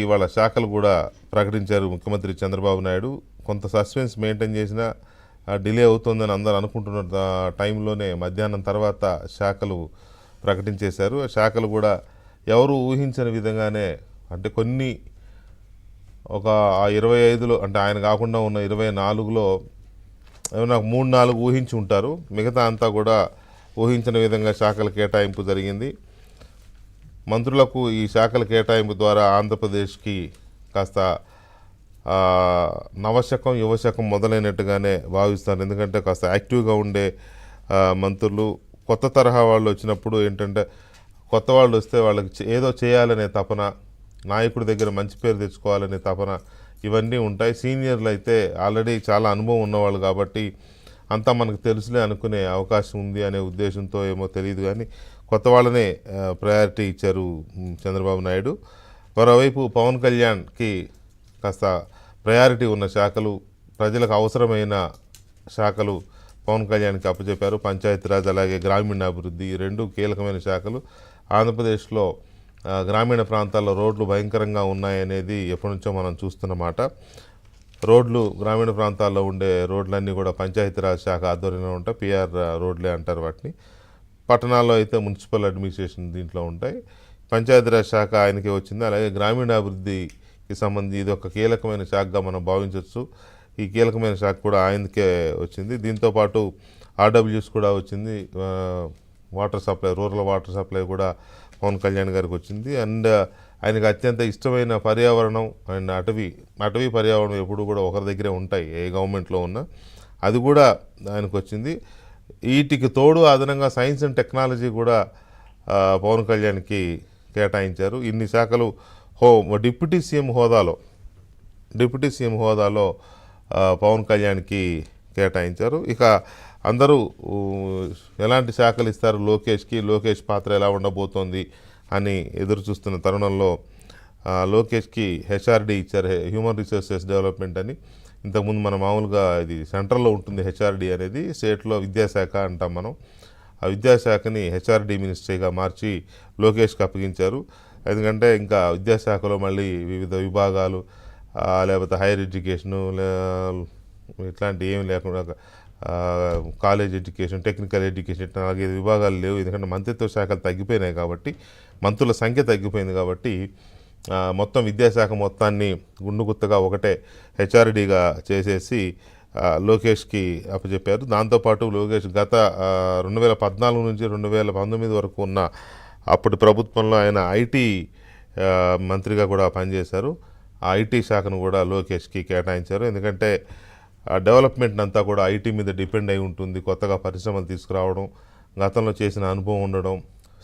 ఇవాళ శాఖలు కూడా ప్రకటించారు ముఖ్యమంత్రి చంద్రబాబు నాయుడు. కొంత సస్పెన్స్ మెయింటైన్ చేసినా డిలే అవుతుందని అందరూ అనుకుంటున్న టైంలోనే మధ్యాహ్నం తర్వాత శాఖలు ప్రకటించేశారు. ఆ శాఖలు కూడా ఎవరు ఊహించని విధంగానే, అంటే కొన్ని ఒక 25లో, అంటే ఆయన కాకుండా ఉన్న 24లో ఏమన్నా 3-4 ఊహించి ఉంటారు. మిగతా అంతా కూడా ఊహించని విధంగా శాఖల కేటాయింపు జరిగింది. మంత్రులకు ఈ శాఖల కేటాయింపు ద్వారా ఆంధ్రప్రదేశ్కి కాస్త నవశకం యువశకం మొదలైనట్టుగానే భావిస్తారు. ఎందుకంటే కాస్త యాక్టివ్గా ఉండే మంత్రులు, కొత్త తరహా వాళ్ళు వచ్చినప్పుడు ఏంటంటే, కొత్త వాళ్ళు వస్తే వాళ్ళకి ఏదో చేయాలనే తపన, నాయకుడి దగ్గర మంచి పేరు తెచ్చుకోవాలనే తపన, ఇవన్నీ ఉంటాయి. సీనియర్లు అయితే ఆల్రెడీ చాలా అనుభవం ఉన్నవాళ్ళు కాబట్టి అంతా మనకు తెలుసులే అనుకునే అవకాశం ఉంది అనే ఉద్దేశంతో ఏమో తెలియదు, కానీ కొత్త వాళ్ళనే ప్రయారిటీ ఇచ్చారు చంద్రబాబు నాయుడు. మరోవైపు పవన్ కళ్యాణ్కి కాస్త ప్రయారిటీ ఉన్న శాఖలు, ప్రజలకు అవసరమైన శాఖలు పవన్ కళ్యాణ్కి అప్పచెప్పారు. పంచాయతీరాజ్ అలాగే గ్రామీణాభివృద్ధి, ఈ రెండు కీలకమైన శాఖలు. ఆంధ్రప్రదేశ్లో గ్రామీణ ప్రాంతాల్లో రోడ్లు భయంకరంగా ఉన్నాయనేది ఎప్పటి నుంచో మనం చూస్తున్నమాట. రోడ్లు, గ్రామీణ ప్రాంతాల్లో ఉండే రోడ్లన్నీ కూడా పంచాయతీరాజ్ శాఖ ఆధ్వర్యంలో ఉంటాయి. పిఆర్ రోడ్లే అంటారు వాటిని. పట్టణాల్లో అయితే మున్సిపల్ అడ్మినిస్ట్రేషన్ దీంట్లో ఉంటాయి. పంచాయతీరాజ్ శాఖ ఆయనకే వచ్చింది. అలాగే గ్రామీణాభివృద్ధికి సంబంధించి ఇది ఒక కీలకమైన శాఖగా మనం భావించవచ్చు. ఈ కీలకమైన శాఖ కూడా ఆయనకే వచ్చింది. దీంతోపాటు ఆర్డబ్ల్యూస్ కూడా వచ్చింది. Water supply, rural water supply కూడా పవన్ కళ్యాణ్ గారికి వచ్చింది. అండ్ ఆయనకు అత్యంత ఇష్టమైన పర్యావరణం అండ్ అటవీ పర్యావరణం ఎప్పుడు కూడా ఒకరి దగ్గరే ఉంటాయి, ఏ గవర్నమెంట్లో ఉన్నా. అది కూడా ఆయనకు వచ్చింది. వీటికి తోడు అదనంగా సైన్స్ అండ్ టెక్నాలజీ కూడా పవన్ కళ్యాణ్కి కేటాయించారు. ఇన్ని శాఖలు డిప్యూటీ సీఎం హోదాలో పవన్ కళ్యాణ్కి కేటాయించారు. ఇక అందరూ ఎలాంటి శాఖలు ఇస్తారు లోకేష్ పాత్ర ఎలా ఉండబోతోంది అని ఎదురు చూస్తున్న తరుణంలో లోకేష్కి హెచ్ఆర్డి ఇచ్చారు, హ్యూమన్ రిసోర్సెస్ డెవలప్మెంట్ అని. ఇంతకుముందు మనం మామూలుగా ఇది సెంట్రల్లో ఉంటుంది హెచ్ఆర్డి అనేది, స్టేట్లో విద్యాశాఖ అంటాం మనం. ఆ విద్యాశాఖని హెచ్ఆర్డి మినిస్ట్రీగా మార్చి లోకేష్కి అప్పగించారు. ఎందుకంటే ఇంకా విద్యాశాఖలో మళ్ళీ వివిధ విభాగాలు, లేకపోతే హైయర్ ఎడ్యుకేషను ఇట్లాంటి ఏమి లేకుండా కాలేజ్ ఎడ్యుకేషన్, టెక్నికల్ ఎడ్యుకేషన్, అలాగే విభాగాలు లేవు. ఎందుకంటే మంత్రిత్వ శాఖలు తగ్గిపోయినాయి కాబట్టి, మంత్రుల సంఖ్య తగ్గిపోయింది కాబట్టి మొత్తం విద్యాశాఖ మొత్తాన్ని గుండుగుత్తగా ఒకటే హెచ్ఆర్డీగా చేసేసి లోకేష్కి అప్పచెప్పారు. దాంతోపాటు లోకేష్ గత 2014 నుంచి 2019 వరకు ఉన్న అప్పటి ప్రభుత్వంలో ఆయన ఐటీ మంత్రిగా కూడా పనిచేశారు. ఆ ఐటీ శాఖను కూడా లోకేష్కి కేటాయించారు. ఎందుకంటే డెవలప్మెంట్ అంతా కూడా ఐటీ మీద డిపెండ్ అయి ఉంటుంది. కొత్తగా పరిశ్రమలు తీసుకురావడం, గతంలో చేసిన అనుభవం ఉండడం,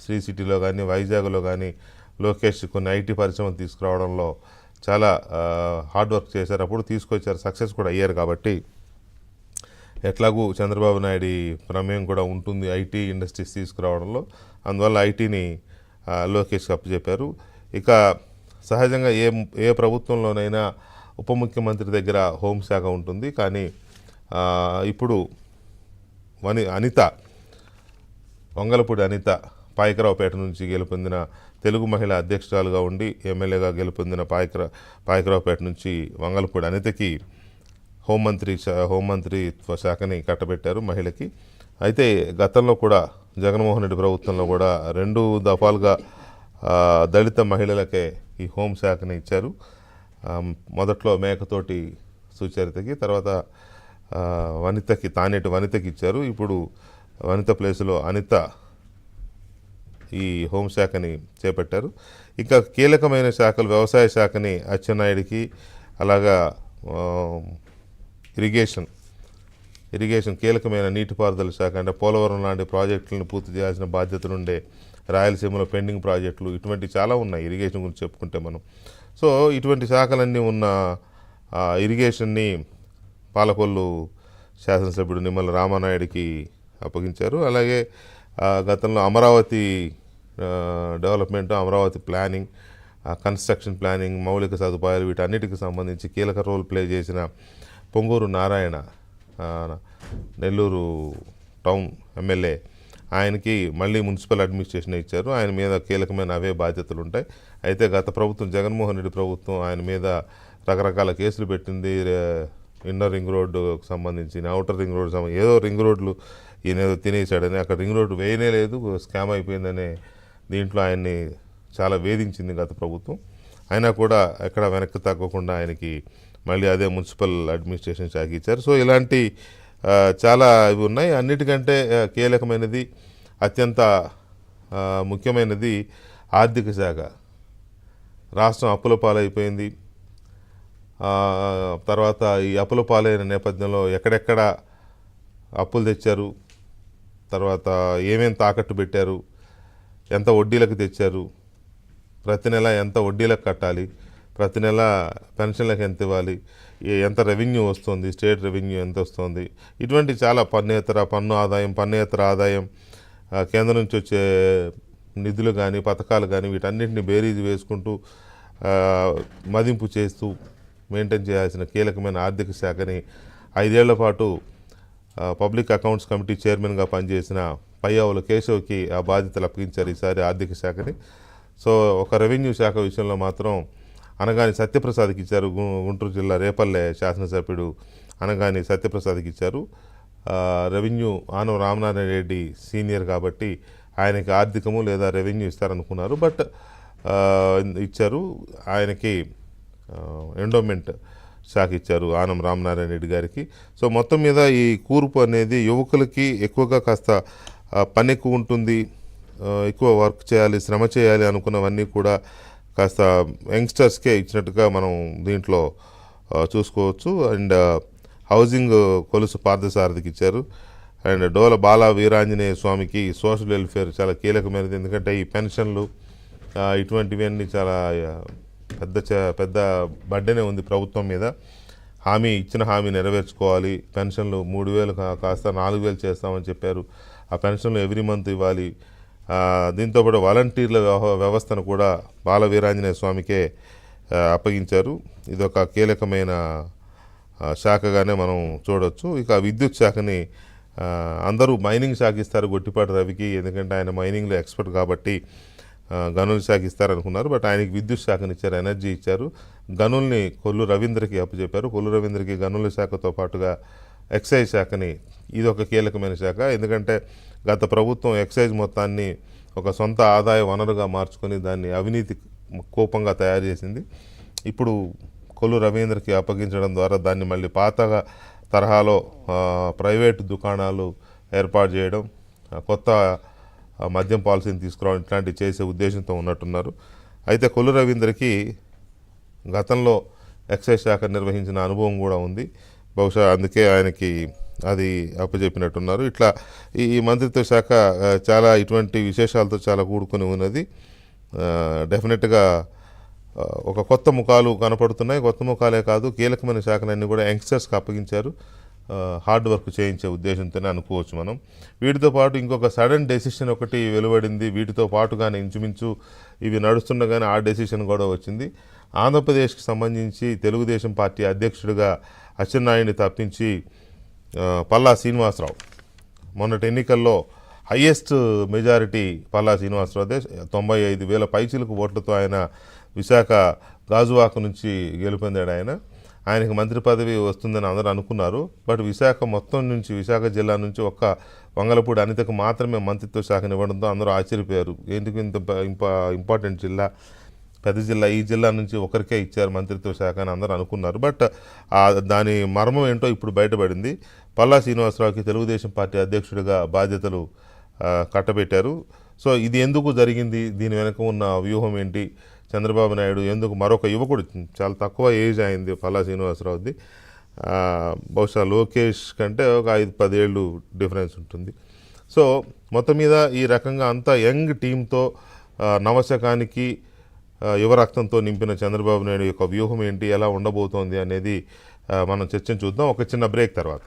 శ్రీ సిటీలో కానీ వైజాగ్లో కానీ లోకేష్ కొన్ని ఐటీ పరిశ్రమలు తీసుకురావడంలో చాలా హార్డ్ వర్క్ చేశారు. అప్పుడు తీసుకొచ్చారు, సక్సెస్ కూడా అయ్యారు. కాబట్టి ఎట్లాగూ చంద్రబాబు నాయుడు ప్రమేయం కూడా ఉంటుంది ఐటీ ఇండస్ట్రీస్ తీసుకురావడంలో. అందువల్ల ఐటీని లోకేష్కి అప్పచెప్పారు. ఇక సహజంగా ఏ ప్రభుత్వంలోనైనా ఉప ముఖ్యమంత్రి దగ్గర హోంశాఖ ఉంటుంది. కానీ ఇప్పుడు వంగలపూడి అనిత పాయకరావుపేట నుంచి గెలుపొందిన తెలుగు మహిళా అధ్యక్షురాలుగా ఉండి ఎమ్మెల్యేగా గెలుపొందిన పాయకరావుపేట నుంచి వంగలపూడి అనితకి హోంమంత్రిత్వ శాఖని కట్టబెట్టారు మహిళకి. అయితే గతంలో కూడా జగన్మోహన్ రెడ్డి ప్రభుత్వంలో కూడా 2 దఫాలుగా దళిత మహిళలకే ఈ హోంశాఖని ఇచ్చారు. మొదట్లో మేకతోటి సుచరితకి, తర్వాత తానేటి వనితకి ఇచ్చారు. ఇప్పుడు వనిత ప్లేసులో అనిత ఈ హోంశాఖని చేపట్టారు. ఇంకా కీలకమైన శాఖలు, వ్యవసాయ శాఖని అచ్చెన్నాయుడికి, అలాగా ఇరిగేషన్ కీలకమైన నీటిపారుదల శాఖ, అంటే పోలవరం లాంటి ప్రాజెక్టులను పూర్తి చేయాల్సిన బాధ్యతలుండే రాయలసీమలో పెండింగ్ ప్రాజెక్టులు, ఇటువంటి చాలా ఉన్నాయి ఇరిగేషన్ గురించి చెప్పుకుంటే మనం. సో ఇటువంటి శాఖలన్నీ ఉన్న ఇరిగేషన్ని పాలకొల్లు శాసనసభ్యుడు నిమ్మల రామానాయుడికి అప్పగించారు. అలాగే గతంలో Amaravati development, Amaravati planning, construction planning, మౌలిక సదుపాయాలు, వీటన్నిటికి సంబంధించి కీలక రోల్ ప్లే చేసిన పొంగూరు నారాయణ, నెల్లూరు టౌన్ ఎమ్మెల్యే, ఆయనకి మళ్ళీ మున్సిపల్ అడ్మినిస్ట్రేషన్ ఇచ్చారు. ఆయన మీద కీలకమైన అవే బాధ్యతలు ఉంటాయి. అయితే గత ప్రభుత్వం జగన్మోహన్ రెడ్డి ప్రభుత్వం ఆయన మీద రకరకాల కేసులు పెట్టింది. ఇన్నర్ రింగ్ రోడ్డుకు సంబంధించి, అవుటర్ రింగ్ రోడ్డు ఏదో రింగ్ రోడ్లు ఈయన ఏదో తినేసాడని, అక్కడ రింగ్ రోడ్డు వేయనే లేదు, స్కామ్ అయిపోయిందనే దీంట్లో ఆయన్ని చాలా వేధించింది గత ప్రభుత్వం. అయినా కూడా ఎక్కడ వెనక్కి తగ్గకుండా ఆయనకి మళ్ళీ అదే మున్సిపల్ అడ్మినిస్ట్రేషన్ శాఖ ఇచ్చారు. సో ఇలాంటి చాలా ఇవి ఉన్నాయి. అన్నిటికంటే కీలకమైనది, అత్యంత ముఖ్యమైనది ఆర్థిక శాఖ. రాష్ట్రం అప్పుల పాలైపోయింది. తర్వాత ఈ అప్పుల పాలైన నేపథ్యంలో ఎక్కడెక్కడ అప్పులు తెచ్చారు, తర్వాత ఏమేమి తాకట్టు పెట్టారు, ఎంత వడ్డీలకు తెచ్చారు, ప్రతి నెల ఎంత వడ్డీలకు కట్టాలి, ప్రతి నెల పెన్షన్లకు ఎంత ఇవ్వాలి, ఎంత రెవెన్యూ వస్తుంది, స్టేట్ రెవెన్యూ ఎంత వస్తుంది, ఇటువంటి చాలా పన్ను ఆదాయం, కేంద్రం నుంచి వచ్చే నిధులు కానీ పథకాలు కానీ వీటన్నిటిని బేరీజు వేసుకుంటూ మదింపు చేస్తూ మెయింటైన్ చేయాల్సిన కీలకమైన ఆర్థిక శాఖని 5 ఏళ్ల పాటు పబ్లిక్ అకౌంట్స్ కమిటీ చైర్మన్గా పనిచేసిన పయ్యావుల కేశవ్కి ఆ బాధ్యతలు అప్పగించారు ఈసారి ఆర్థిక శాఖని. సో ఒక రెవెన్యూ శాఖ విషయంలో మాత్రం అనగాని సత్యప్రసాద్కి ఇచ్చారు. గుంటూరు జిల్లా రేపల్లె శాసనసభ్యుడు అనగాని సత్యప్రసాద్కి ఇచ్చారు. రెవెన్యూ ఆనం రామనారాయణ రెడ్డి సీనియర్ కాబట్టి ఆయనకి ఆర్థికము లేదా రెవెన్యూ ఇస్తారనుకున్నారు. బట్ ఇచ్చారు. ఆయనకి ఎండోమెంట్ శాఖ ఇచ్చారు ఆనం రామనారాయణ రెడ్డి గారికి. సో మొత్తం మీద ఈ కూర్పు అనేది యువకులకి ఎక్కువగా కాస్త పని ఎక్కువ ఉంటుంది, ఎక్కువ వర్క్ చేయాలి, శ్రమ చేయాలి అనుకున్నవన్నీ కూడా కాస్త యంగ్స్టర్స్కే ఇచ్చినట్టుగా మనం దీంట్లో చూసుకోవచ్చు. అండ్ హౌసింగ్ కొలుసు పార్థసారథికి ఇచ్చారు. అండ్ డోల బాల వీరాంజనేయ స్వామికి సోషల్ వెల్ఫేర్ చాలా కీలకమైనది. ఎందుకంటే ఈ పెన్షన్లు ఇటువంటివన్నీ చాలా పెద్ద బడ్డనే ఉంది ప్రభుత్వం మీద. ఇచ్చిన హామీ నెరవేర్చుకోవాలి. పెన్షన్లు 3,000 కాస్త 4,000 చేస్తామని చెప్పారు. ఆ పెన్షన్లు ఎవ్రీ మంత్ ఇవ్వాలి. దీంతోపాటు వాలంటీర్ల వ్యవస్థను కూడా బాల వీరాంజనేయ స్వామికే అప్పగించారు. ఇదొక కీలకమైన శాఖగానే మనం చూడవచ్చు. ఇక విద్యుత్ శాఖని అందరూ మైనింగ్ శాఖ ఇస్తారు గొట్టిపాటి రవికి, ఎందుకంటే ఆయన మైనింగ్లో ఎక్స్పర్ట్ కాబట్టి గనుల శాఖ ఇస్తారనుకున్నారు. బట్ ఆయనకి విద్యుత్ శాఖని ఇచ్చారు, ఎనర్జీ ఇచ్చారు. గనుల్ని కొల్లు రవీంద్రకి అప్పచెప్పారు. కొల్లు రవీంద్రకి గనుల శాఖతో పాటుగా ఎక్సైజ్ శాఖని, ఇది ఒక కీలకమైన శాఖ. ఎందుకంటే గత ప్రభుత్వం ఎక్సైజ్ మొత్తాన్ని ఒక సొంత ఆదాయ వనరుగా మార్చుకొని దాన్ని అవినీతి కోపంగా తయారు చేసింది. ఇప్పుడు కొల్లు రవీంద్రకి అప్పగించడం ద్వారా దాన్ని మళ్ళీ పాతగా తరహాలో ప్రైవేటు దుకాణాలు ఏర్పాటు చేయడం, కొత్త మద్యం పాలసీని తీసుకురావడం, ఇట్లాంటివి చేసే ఉద్దేశంతో ఉన్నట్టున్నారు. అయితే కొల్లు రవీంద్రకి గతంలో ఎక్సైజ్ శాఖ నిర్వహించిన అనుభవం కూడా ఉంది. బహుశా అందుకే ఆయనకి అది అప్పచెప్పినట్టున్నారు. ఇట్లా ఈ మంత్రిత్వ శాఖ చాలా ఇటువంటి విశేషాలతో చాలా కూడుకొని ఉన్నది. డెఫినెట్గా ఒక కొత్త ముఖాలు కనపడుతున్నాయి. కొత్త ముఖాలే కాదు, కీలకమైన శాఖలన్నీ కూడా యంగ్స్టర్స్కి అప్పగించారు. హార్డ్ వర్క్ చేయించే ఉద్దేశంతోనే అనుకోవచ్చు మనం. వీటితో పాటు ఇంకొక సడన్ డెసిషన్ ఒకటి వెలువడింది. వీటితో పాటుగానే ఇంచుమించు ఇవి నడుస్తుండగానే ఆ డెసిషన్ కూడా వచ్చింది. ఆంధ్రప్రదేశ్కి సంబంధించి తెలుగుదేశం పార్టీ అధ్యక్షుడిగా అచ్చెన్నాయుడిని తప్పించి పల్లా శ్రీనివాసరావు, మొన్నటి ఎన్నికల్లో హయ్యెస్ట్ మెజారిటీ పల్లా శ్రీనివాసరావుదే, 95,000 పైచిలకు ఓట్లతో ఆయన విశాఖ గాజువాక నుంచి గెలుపొందాడు. ఆయనకు మంత్రి పదవి వస్తుందని అందరూ అనుకున్నారు. బట్ విశాఖ మొత్తం నుంచి, విశాఖ జిల్లా నుంచి ఒక్క వంగలపూడి అనితకు మాత్రమే మంత్రిత్వ శాఖను ఇవ్వడంతో అందరూ ఆశ్చర్యపోయారు. ఎందుకు ఇంత ఇంపార్టెంట్ జిల్లా, పెద్ద జిల్లా, ఈ జిల్లా నుంచి ఒకరికే ఇచ్చారు మంత్రిత్వ శాఖ అని అందరూ అనుకున్నారు. బట్ దాని మర్మం ఏంటో ఇప్పుడు బయటపడింది. పల్లా శ్రీనివాసరావుకి తెలుగుదేశం పార్టీ అధ్యక్షుడిగా బాధ్యతలు కట్టబెట్టారు. సో ఇది ఎందుకు జరిగింది, దీని వెనక ఉన్న వ్యూహం ఏంటి, చంద్రబాబు నాయుడు ఎందుకు మరొక యువకుడు, చాలా తక్కువ ఏజ్ అయింది పల్లా శ్రీనివాసరావుది, బహుశా లోకేష్ కంటే ఒక 5-10 ఏళ్ళు డిఫరెన్స్ ఉంటుంది. సో మొత్తం మీద ఈ రకంగా అంతా యంగ్ టీంతో, నవశకానికి యువరక్తంతో నింపిన చంద్రబాబు నాయుడు యొక్క వ్యూహం ఏంటి, ఎలా ఉండబోతోంది అనేది మనం చర్చను చూద్దాం ఒక చిన్న బ్రేక్ తర్వాత.